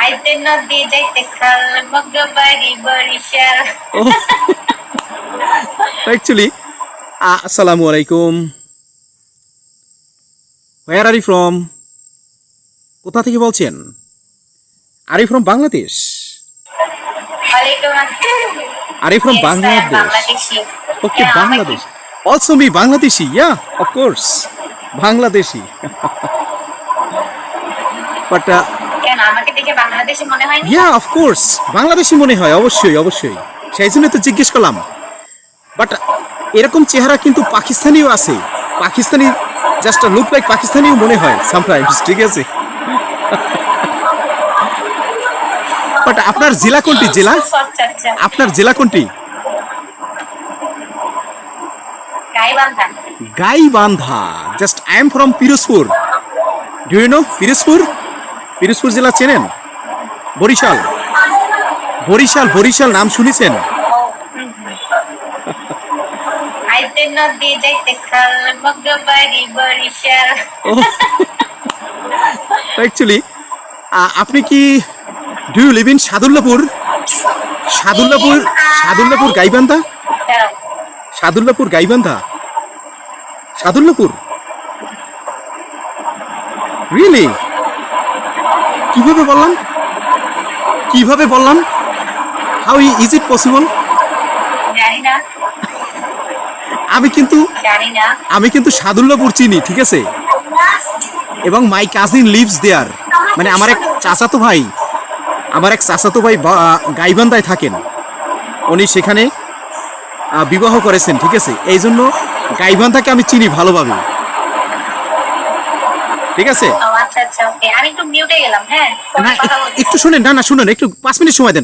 আইতে নদী যাইতে খাল Mogbari Barishal. Actually, Assalamu alaikum. Where are you from? কোথা থেকে বলছেন? Are you from Bangladesh? ওয়ালাইকুম আসসালাম। Are you from Yes, I am Bangladesh? Bangladeshi. Okay, Yeah, Bangladesh. Also me, Bangladeshi. Yeah, of course. Bangladeshi. But কেন আমাকে দেখে বাংলাদেশি মনে হয়নি? yeah, of course. বাংলাদেশি মনে হয় অবশ্যই অবশ্যই। সেই জন্য তো জিজ্ঞেস করলাম। বাট এরকম চেহারা কিন্তু পাকিস্তানিও আছে। পাকিস্তানি জাস্ট লুক লাইক পাকিস্তানিও মনে হয় সামটাইমস, ঠিক আছে? বাট আপনার জেলা কোনটি? জেলা আচ্ছা আচ্ছা। আপনার জেলা কোনটি? Gaibandha. Gaibandha. Just I am from Pirojpur. Do you know Pirojpur? Pirojpur জেলা চেনেন? বরিশাল। বরিশাল বরিশাল নাম শুনেছেন? আইতে নদী যাইতে খাল মগবাড়ি বরিশাল। অ্যাকচুয়ালি আপনি কি do you live in Sadullapur? Sadullapur Sadullapur Gaibandha? দাঁড়াও, সাদুল্লাপুর গাইবান্ধা? সাদুল্লাপুর? রিয়েলি? কিভাবে বললাম? কিভাবে বললাম? How is it possible? জানি না আমি কিন্তু সাদুল্লাপুর চিনি, ঠিক আছে? এবং মাই কাজিন লিভস দেয়ার, মানে আমার এক চাচাতো ভাই গাইবান্ধায় থাকেন। উনি সেখানে বিবাহ করেছেন, ঠিক আছে? এই জন্য গাইবান্ধাকে আমি চিনি ভালোভাবে, ঠিক আছে? ও আচ্ছা আচ্ছা, ওকে। আমি একটু মিউটে গেলাম, হ্যাঁ, না কথা বলছি। একটু শুনেন, না শুনেন, একটু 5 মিনিট সময় দেন।